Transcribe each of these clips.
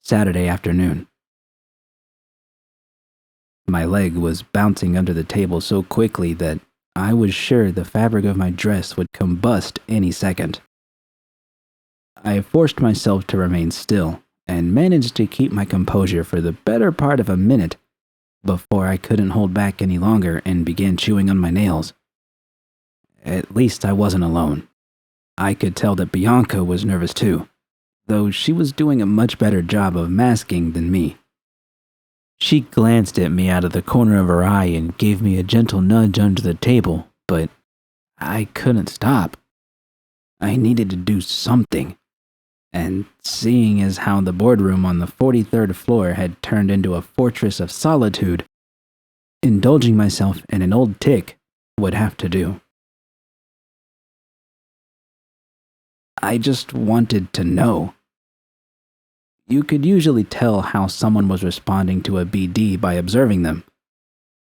Saturday afternoon. My leg was bouncing under the table so quickly that I was sure the fabric of my dress would combust any second. I forced myself to remain still and managed to keep my composure for the better part of a minute before I couldn't hold back any longer and began chewing on my nails. At least I wasn't alone. I could tell that Bianca was nervous too, though she was doing a much better job of masking than me. She glanced at me out of the corner of her eye and gave me a gentle nudge under the table, but I couldn't stop. I needed to do something. And seeing as how the boardroom on the 43rd floor had turned into a fortress of solitude, indulging myself in an old tic would have to do. I just wanted to know. You could usually tell how someone was responding to a BD by observing them.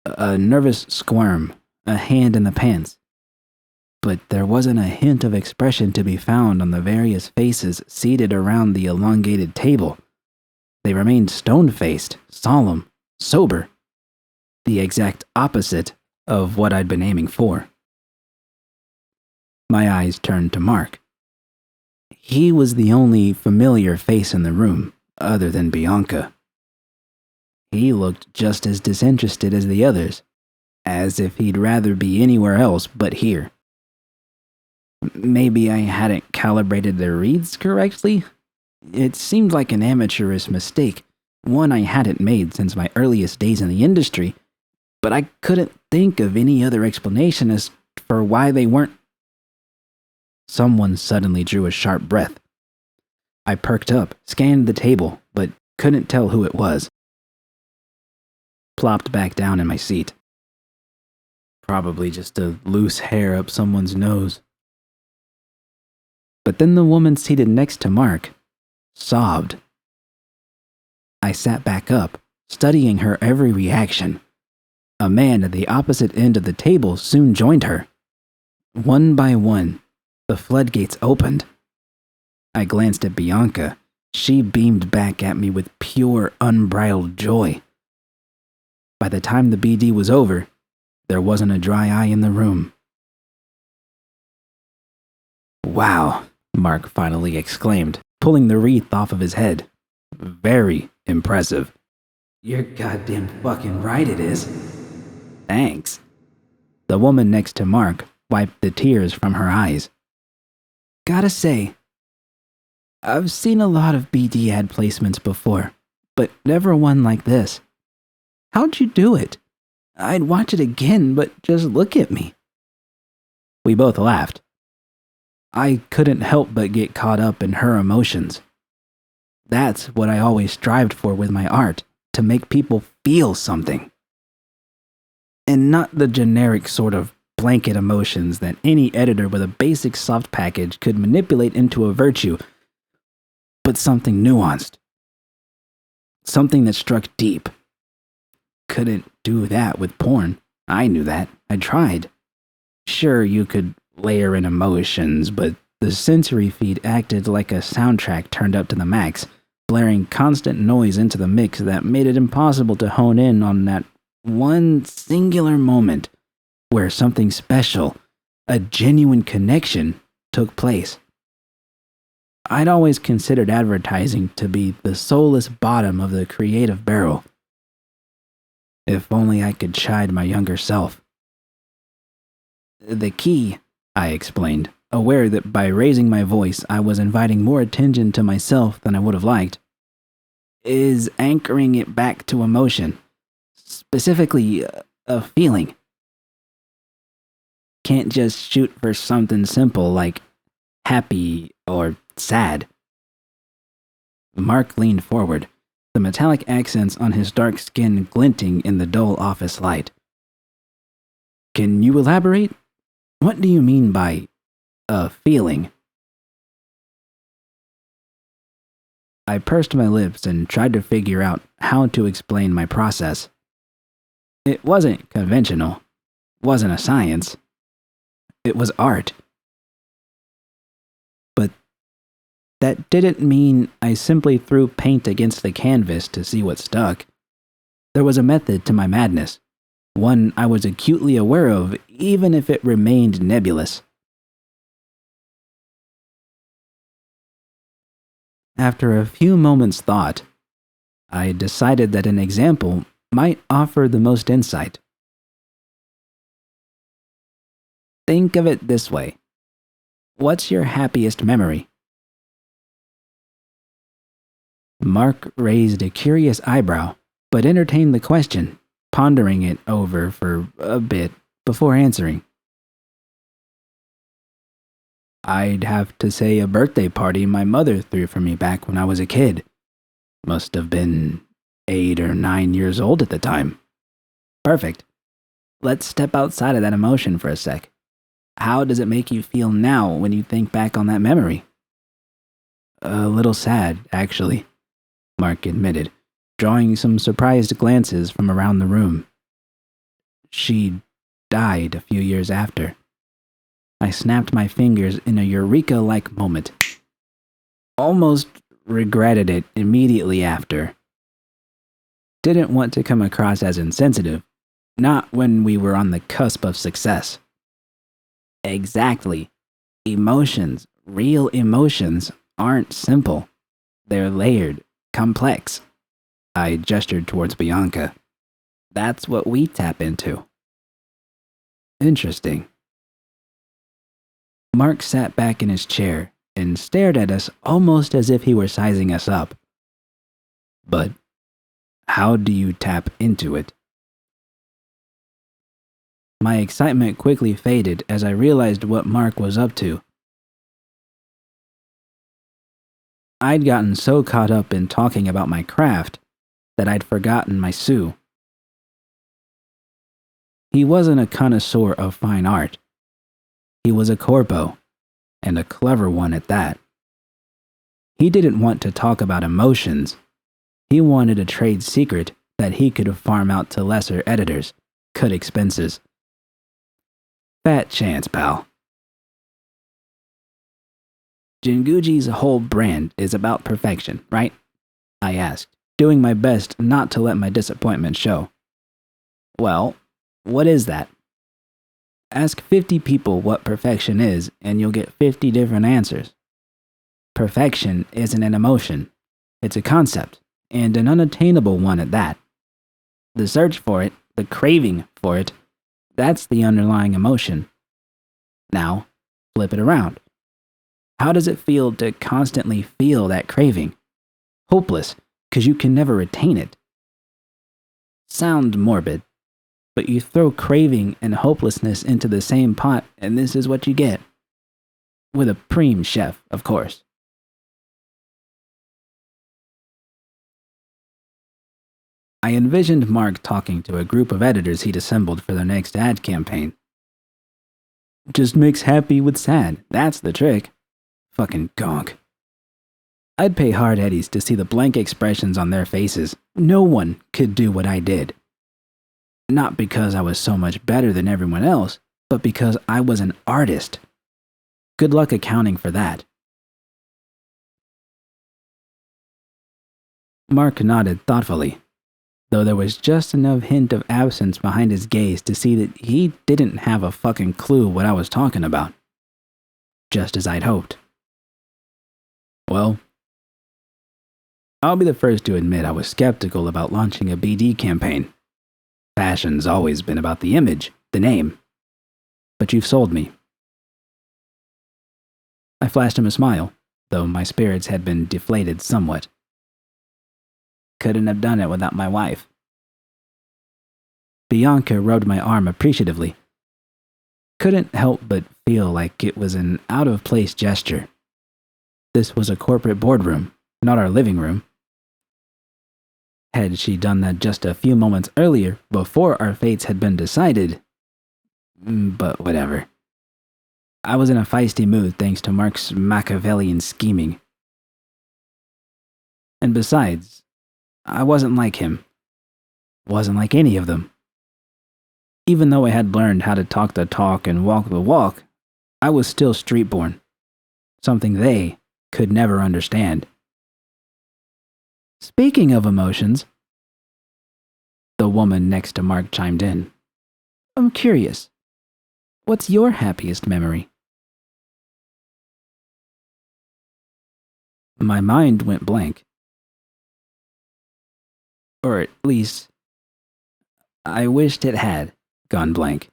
A nervous squirm, a hand in the pants. But there wasn't a hint of expression to be found on the various faces seated around the elongated table. They remained stone-faced, solemn, sober. The exact opposite of what I'd been aiming for. My eyes turned to Mark. He was the only familiar face in the room, other than Bianca. He looked just as disinterested as the others, as if he'd rather be anywhere else but here. Maybe I hadn't calibrated the reads correctly? It seemed like an amateurish mistake, one I hadn't made since my earliest days in the industry, but I couldn't think of any other explanation as for why they weren't. Someone suddenly drew a sharp breath. I perked up, scanned the table, but couldn't tell who it was. Plopped back down in my seat. Probably just a loose hair up someone's nose. But then the woman seated next to Mark sobbed. I sat back up, studying her every reaction. A man at the opposite end of the table soon joined her. One by one, the floodgates opened. I glanced at Bianca. She beamed back at me with pure, unbridled joy. By the time the BD was over, there wasn't a dry eye in the room. "Wow," Mark finally exclaimed, pulling the wreath off of his head. "Very impressive." "You're goddamn fucking right it is." "Thanks." The woman next to Mark wiped the tears from her eyes. "Gotta say, I've seen a lot of BD ad placements before, but never one like this. How'd you do it? I'd watch it again, but just look at me." We both laughed. I couldn't help but get caught up in her emotions. That's what I always strived for with my art, to make people feel something. And not the generic sort of blanket emotions that any editor with a basic soft package could manipulate into a virtue, but something nuanced. Something that struck deep. Couldn't do that with porn. I knew that. I tried. Sure, you could layer in emotions, but the sensory feed acted like a soundtrack turned up to the max, blaring constant noise into the mix that made it impossible to hone in on that one singular moment where something special, a genuine connection, took place. I'd always considered advertising to be the soulless bottom of the creative barrel. If only I could chide my younger self. "The key," I explained, aware that by raising my voice I was inviting more attention to myself than I would have liked, "is anchoring it back to emotion. Specifically, a feeling. Can't just shoot for something simple like happy or sad." Mark leaned forward, the metallic accents on his dark skin glinting in the dull office light. "Can you elaborate? What do you mean by a feeling?" I pursed my lips and tried to figure out how to explain my process. It wasn't conventional, wasn't a science. It was art. But That didn't mean I simply threw paint against the canvas to see what stuck. There was a method to my madness, one I was acutely aware of, even if it remained nebulous. After a few moments' thought, I decided that an example might offer the most insight. Think of it this way. What's your happiest memory? Mark raised a curious eyebrow, but entertained the question, pondering it over for a bit before answering. I'd have to say a birthday party my mother threw for me back when I was a kid. Must have been 8 or 9 years old at the time. Perfect. Let's step outside of that emotion for a sec. How does it make you feel now when you think back on that memory? A little sad, actually, Mark admitted, drawing some surprised glances from around the room. She died a few years after. I snapped my fingers in a eureka-like moment. Almost regretted it immediately after. Didn't want to come across as insensitive, not when we were on the cusp of success. Exactly. Emotions, real emotions, aren't simple. They're layered, complex. I gestured towards Bianca. That's what we tap into. Interesting. Mark sat back in his chair and stared at us almost as if he were sizing us up. But how do you tap into it? My excitement quickly faded as I realized what Mark was up to. I'd gotten so caught up in talking about my craft that I'd forgotten my Sue. He wasn't a connoisseur of fine art. He was a corpo, and a clever one at that. He didn't want to talk about emotions. He wanted a trade secret that he could farm out to lesser editors, cut expenses. Fat chance, pal. Jinguji's whole brand is about perfection, right? I asked, doing my best not to let my disappointment show. Well, what is that? Ask 50 people what perfection is, and you'll get 50 different answers. Perfection isn't an emotion. It's a concept, and an unattainable one at that. The search for it, the craving for it, that's the underlying emotion. Now, flip it around. How does it feel to constantly feel that craving? Hopeless, because you can never attain it. Sound morbid, but you throw craving and hopelessness into the same pot, and this is what you get. With a preem chef, of course. I envisioned Mark talking to a group of editors he'd assembled for their next ad campaign. Just mix happy with sad, that's the trick. Fucking gonk. I'd pay hard eddies to see the blank expressions on their faces. No one could do what I did. Not because I was so much better than everyone else, but because I was an artist. Good luck accounting for that. Mark nodded thoughtfully, though there was just enough hint of absence behind his gaze to see that he didn't have a fucking clue what I was talking about. Just as I'd hoped. Well, I'll be the first to admit I was skeptical about launching a BD campaign. Fashion's always been about the image, the name. But you've sold me. I flashed him a smile, though my spirits had been deflated somewhat. Couldn't have done it without my wife. Bianca rubbed my arm appreciatively. Couldn't help but feel like it was an out-of-place gesture. This was a corporate boardroom, not our living room. Had she done that just a few moments earlier, before our fates had been decided? But whatever. I was in a feisty mood thanks to Mark's Machiavellian scheming. And besides, I wasn't like him. Wasn't like any of them. Even though I had learned how to talk the talk and walk the walk, I was still street-born. Something they could never understand. Speaking of emotions, the woman next to Mark chimed in. I'm curious. What's your happiest memory? My mind went blank. Or at least, I wished it had gone blank.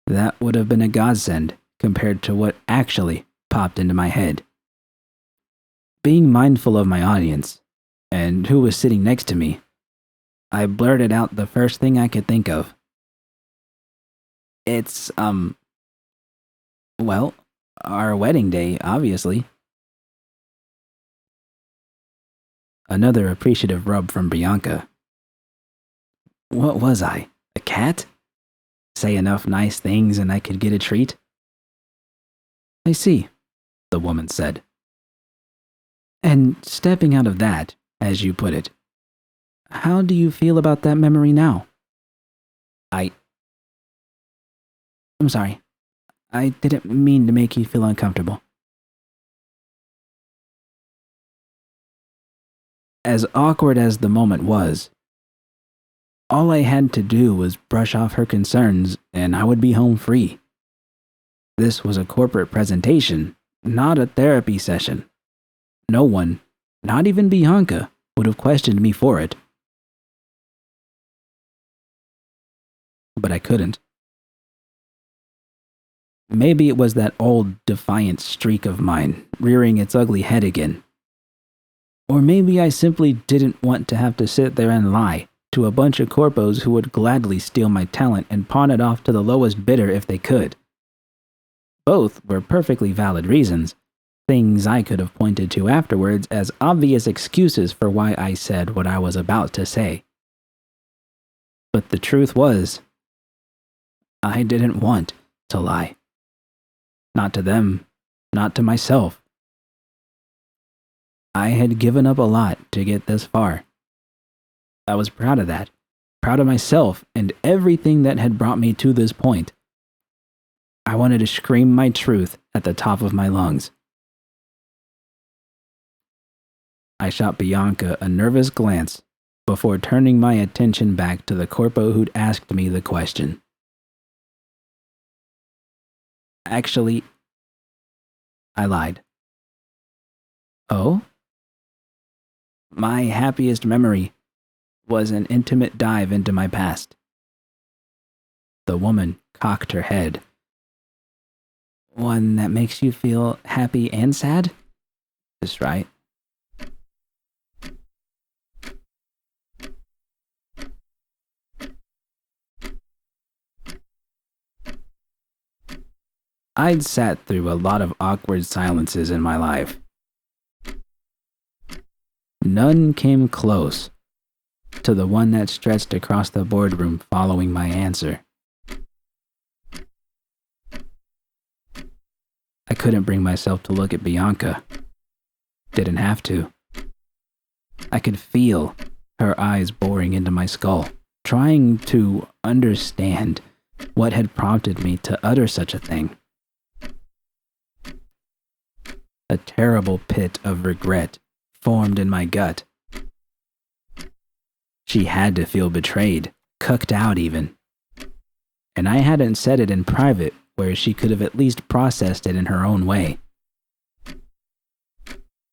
That would have been a godsend compared to what actually popped into my head. Being mindful of my audience, and who was sitting next to me, I blurted out the first thing I could think of. It's, well, our wedding day, obviously. Another appreciative rub from Bianca. What was I, a cat? Say enough nice things and I could get a treat? I see, the woman said. And stepping out of that, as you put it, how do you feel about that memory now? I'm sorry. I didn't mean to make you feel uncomfortable. As awkward as the moment was, all I had to do was brush off her concerns and I would be home free. This was a corporate presentation, not a therapy session. No one, not even Bianca, would have questioned me for it. But I couldn't. Maybe it was that old defiant streak of mine rearing its ugly head again. Or maybe I simply didn't want to have to sit there and lie to a bunch of corpos who would gladly steal my talent and pawn it off to the lowest bidder if they could. Both were perfectly valid reasons, things I could have pointed to afterwards as obvious excuses for why I said what I was about to say. But the truth was, I didn't want to lie. Not to them, not to myself. I had given up a lot to get this far. I was proud of that, proud of myself and everything that had brought me to this point. I wanted to scream my truth at the top of my lungs. I shot Bianca a nervous glance before turning my attention back to the corpo who'd asked me the question. Actually, I lied. Oh? My happiest memory was an intimate dive into my past. The woman cocked her head. One that makes you feel happy and sad? Just right. I'd sat through a lot of awkward silences in my life. None came close to the one that stretched across the boardroom following my answer. I couldn't bring myself to look at Bianca. Didn't have to. I could feel her eyes boring into my skull, trying to understand what had prompted me to utter such a thing. A terrible pit of regret formed in my gut. She had to feel betrayed, cucked out even. And I hadn't said it in private where she could have at least processed it in her own way.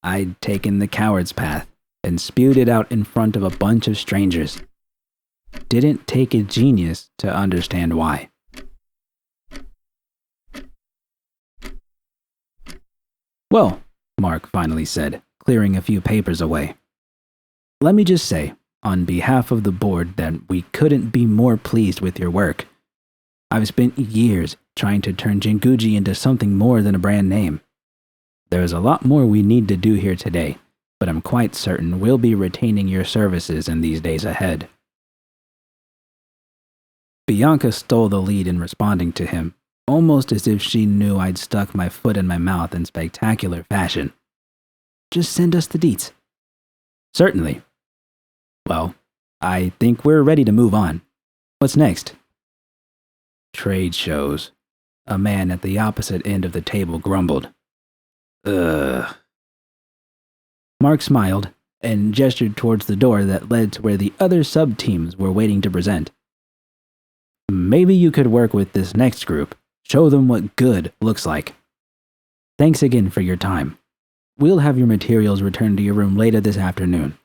I'd taken the coward's path and spewed it out in front of a bunch of strangers. Didn't take a genius to understand why. Well, Mark finally said, clearing a few papers away. Let me just say, on behalf of the board, that we couldn't be more pleased with your work. I've spent years trying to turn Jinguji into something more than a brand name. There's a lot more we need to do here today, but I'm quite certain we'll be retaining your services in these days ahead. Bianca stole the lead in responding to him, almost as if she knew I'd stuck my foot in my mouth in spectacular fashion. Just send us the deets. Certainly. Well, I think we're ready to move on. What's next? Trade shows. A man at the opposite end of the table grumbled. Ugh. Mark smiled and gestured towards the door that led to where the other sub-teams were waiting to present. Maybe you could work with this next group. Show them what good looks like. Thanks again for your time. We'll have your materials returned to your room later this afternoon.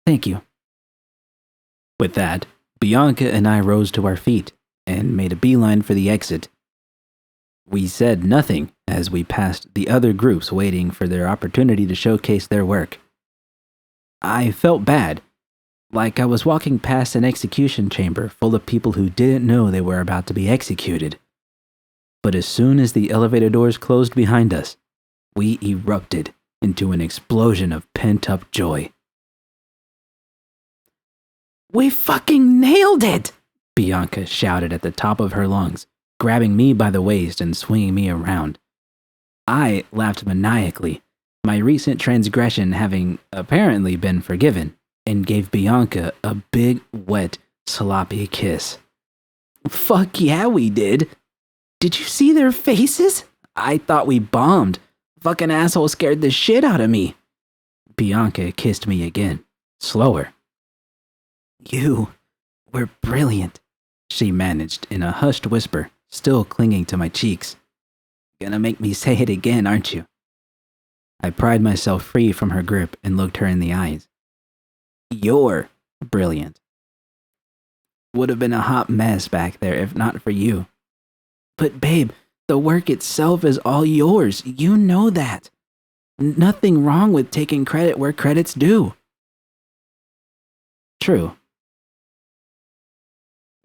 Thank you. With that, Bianca and I rose to our feet and made a beeline for the exit. We said nothing as we passed the other groups waiting for their opportunity to showcase their work. I felt bad, like I was walking past an execution chamber full of people who didn't know they were about to be executed. But as soon as the elevator doors closed behind us, we erupted into an explosion of pent-up joy. We fucking nailed it! Bianca shouted at the top of her lungs, grabbing me by the waist and swinging me around. I laughed maniacally, my recent transgression having apparently been forgiven, and gave Bianca a big, wet, sloppy kiss. Fuck yeah, we did! Did you see their faces? I thought we bombed. Fucking asshole scared the shit out of me. Bianca kissed me again, slower. You were brilliant, she managed in a hushed whisper, still clinging to my cheeks. Gonna make me say it again, aren't you? I pried myself free from her grip and looked her in the eyes. You're brilliant. Would have been a hot mess back there if not for you. But babe, the work itself is all yours. You know that. Nothing wrong with taking credit where credit's due. True.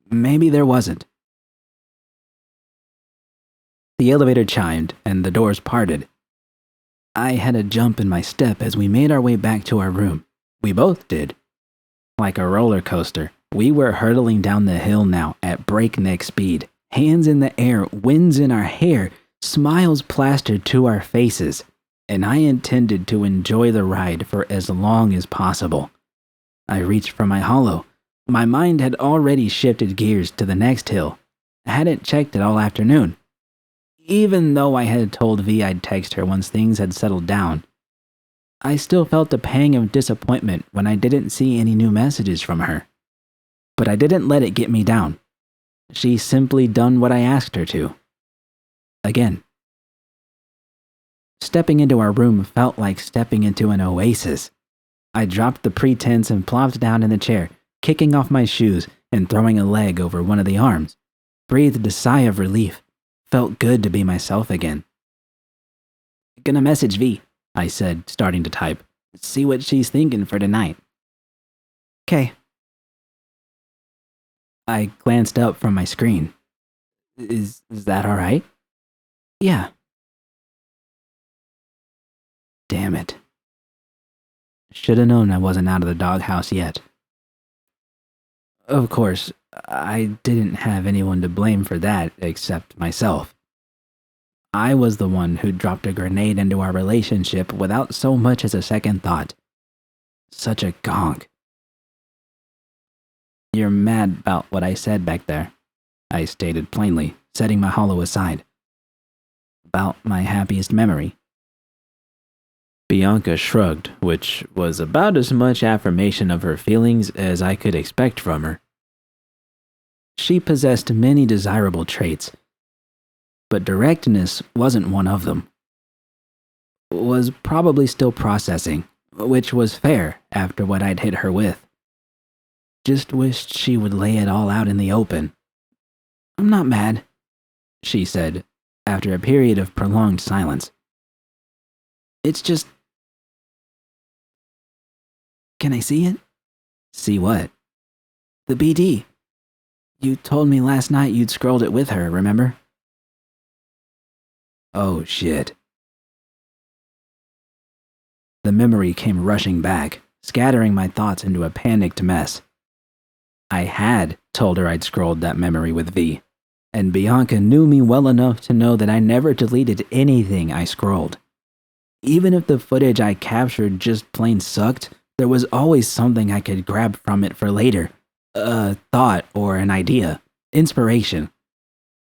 Maybe there wasn't. The elevator chimed and the doors parted. I had a jump in my step as we made our way back to our room. We both did. Like a roller coaster, we were hurtling down the hill now at breakneck speed, hands in the air, winds in our hair, smiles plastered to our faces, and I intended to enjoy the ride for as long as possible. I reached for my holo. My mind had already shifted gears to the next hill. I hadn't checked it all afternoon. Even though I had told V I'd text her once things had settled down, I still felt a pang of disappointment when I didn't see any new messages from her. But I didn't let it get me down. She simply done what I asked her to. Again. Stepping into our room felt like stepping into an oasis. I dropped the pretense and plopped down in the chair, kicking off my shoes and throwing a leg over one of the arms. Breathed a sigh of relief. Felt good to be myself again. Gonna message V, I said, starting to type. See what she's thinking for tonight. 'Kay. I glanced up from my screen. Is that alright? Yeah. Damn it. Shoulda known I wasn't out of the doghouse yet. Of course, I didn't have anyone to blame for that except myself. I was the one who dropped a grenade into our relationship without so much as a second thought. Such a gonk. You're mad about what I said back there, I stated plainly, setting my holo aside. About my happiest memory. Bianca shrugged, which was about as much affirmation of her feelings as I could expect from her. She possessed many desirable traits, but directness wasn't one of them. Was probably still processing, which was fair after what I'd hit her with. Just wished she would lay it all out in the open. I'm not mad, she said, after a period of prolonged silence. It's just... Can I see it? See what? The BD. You told me last night you'd scrolled it with her, remember? Oh shit. The memory came rushing back, scattering my thoughts into a panicked mess. I had told her I'd scrolled that memory with V, and Bianca knew me well enough to know that I never deleted anything I scrolled. Even if the footage I captured just plain sucked, there was always something I could grab from it for later. A thought or an idea. Inspiration.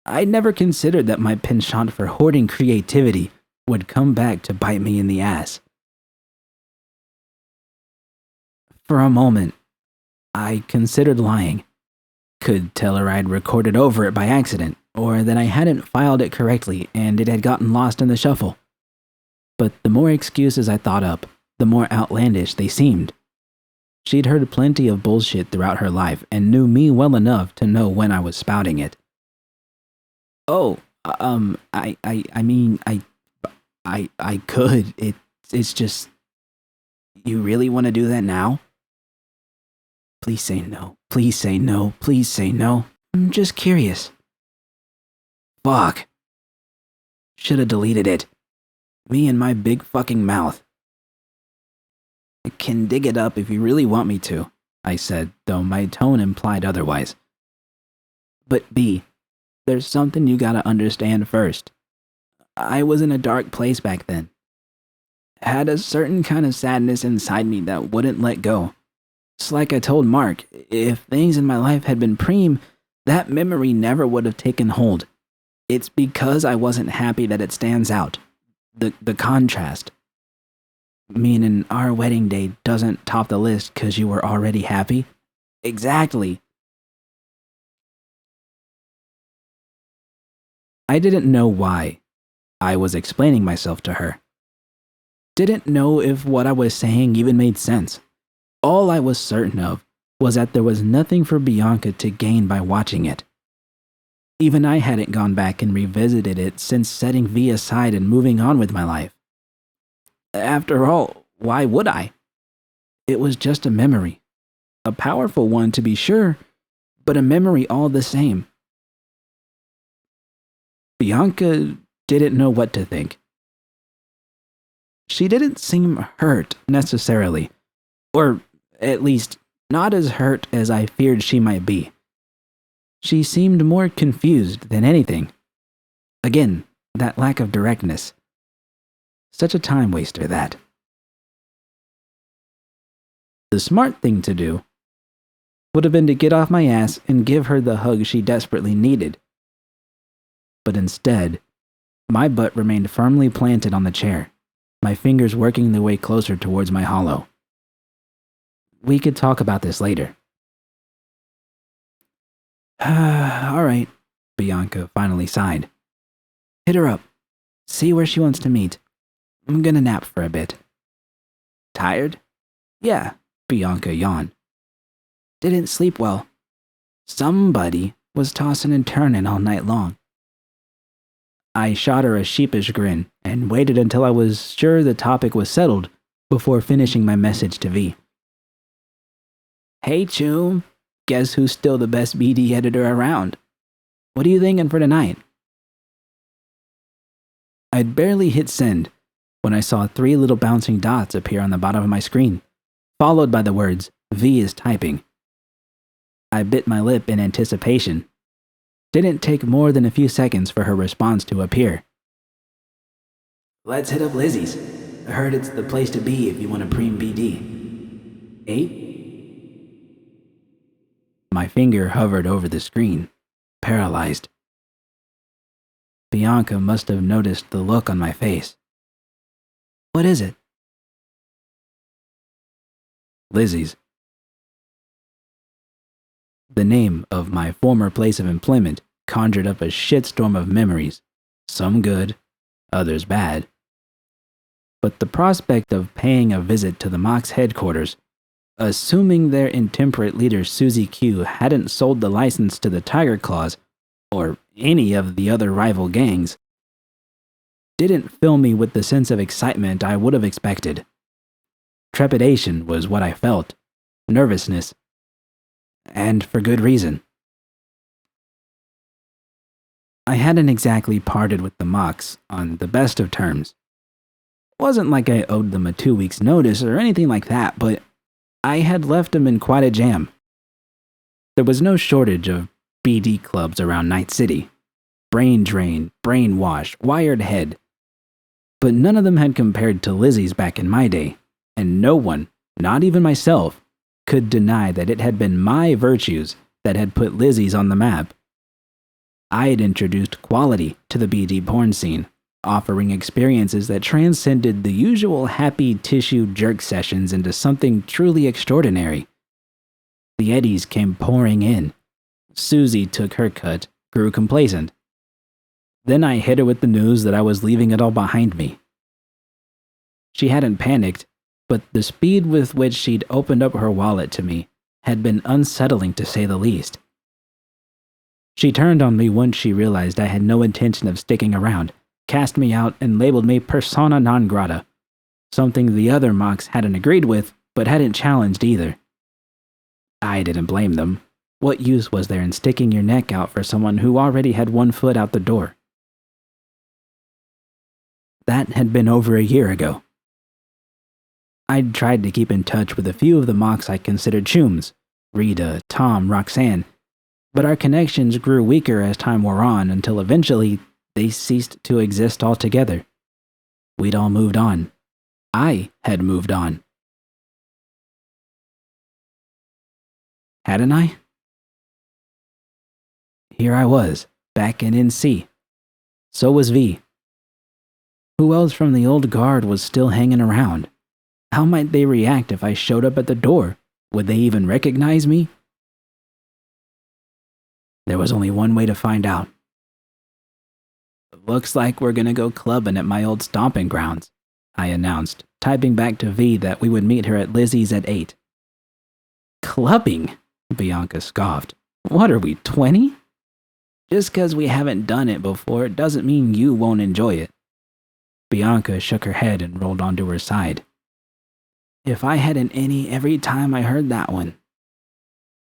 I never considered that my penchant for hoarding creativity would come back to bite me in the ass. For a moment, I considered lying. Could tell her I'd recorded over it by accident, or that I hadn't filed it correctly and it had gotten lost in the shuffle. But the more excuses I thought up, the more outlandish they seemed. She'd heard plenty of bullshit throughout her life and knew me well enough to know when I was spouting it. Oh, I could. It's just, you really want to do that now? Please say no. Please say no. Please say no. I'm just curious. Fuck. Shoulda deleted it. Me and my big fucking mouth. I can dig it up if you really want me to, I said, though my tone implied otherwise. But B, there's something you gotta understand first. I was in a dark place back then. Had a certain kind of sadness inside me that wouldn't let go. It's like I told Mark, if things in my life had been preem, that memory never would have taken hold. It's because I wasn't happy that it stands out. The contrast. Meaning our wedding day doesn't top the list because you were already happy? Exactly. I didn't know why I was explaining myself to her. Didn't know if what I was saying even made sense. All I was certain of was that there was nothing for Bianca to gain by watching it. Even I hadn't gone back and revisited it since setting V aside and moving on with my life. After all, why would I? It was just a memory. A powerful one to be sure, but a memory all the same. Bianca didn't know what to think. She didn't seem hurt necessarily, or at least not as hurt as I feared she might be. She seemed more confused than anything. Again, that lack of directness. Such a time waster, that. The smart thing to do would have been to get off my ass and give her the hug she desperately needed. But instead, my butt remained firmly planted on the chair, my fingers working their way closer towards my hollow. We could talk about this later. All right, Bianca finally sighed. Hit her up. See where she wants to meet. I'm gonna nap for a bit. Tired? Yeah, Bianca yawned. Didn't sleep well. Somebody was tossing and turning all night long. I shot her a sheepish grin and waited until I was sure the topic was settled before finishing my message to V. Hey, choom. Guess who's still the best BD editor around? What are you thinking for tonight? I'd barely hit send when I saw 3 little bouncing dots appear on the bottom of my screen, followed by the words, V is typing. I bit my lip in anticipation. Didn't take more than a few seconds for her response to appear. Let's hit up Lizzie's. I heard it's the place to be if you want a preem BD. 8? My finger hovered over the screen, paralyzed. Bianca must have noticed the look on my face. What is it? Lizzie's. The name of my former place of employment conjured up a shitstorm of memories, some good, others bad. But the prospect of paying a visit to the Mox headquarters, assuming their intemperate leader Susie Q hadn't sold the license to the Tiger Claws, or any of the other rival gangs, didn't fill me with the sense of excitement I would have expected. Trepidation was what I felt, nervousness, and for good reason. I hadn't exactly parted with the Mox on the best of terms. Wasn't like I owed them a 2 weeks notice or anything like that, but I had left them in quite a jam. There was no shortage of BD clubs around Night City. Brain drain, brainwash, wired head. But none of them had compared to Lizzie's back in my day, and no one, not even myself, could deny that it had been my virtues that had put Lizzie's on the map. I had introduced quality to the BD porn scene, offering experiences that transcended the usual happy tissue jerk sessions into something truly extraordinary. The eddies came pouring in. Susie took her cut, grew complacent. Then I hit her with the news that I was leaving it all behind me. She hadn't panicked, but the speed with which she'd opened up her wallet to me had been unsettling to say the least. She turned on me once she realized I had no intention of sticking around, cast me out, and labeled me persona non grata, something the other mocks hadn't agreed with, but hadn't challenged either. I didn't blame them. What use was there in sticking your neck out for someone who already had one foot out the door? That had been over a year ago. I'd tried to keep in touch with a few of the mocks I considered chooms, Rita, Tom, Roxanne, but our connections grew weaker as time wore on until eventually they ceased to exist altogether. We'd all moved on. I had moved on. Hadn't I? Here I was, back in NC. So was V. Who else from the old guard was still hanging around? How might they react if I showed up at the door? Would they even recognize me? There was only one way to find out. Looks like we're gonna go clubbing at my old stomping grounds, I announced, typing back to V that we would meet her at Lizzie's at 8. Clubbing? Bianca scoffed. What are we, 20? Just 'cause we haven't done it before doesn't mean you won't enjoy it. Bianca shook her head and rolled onto her side. If I had an innie every time I heard that one,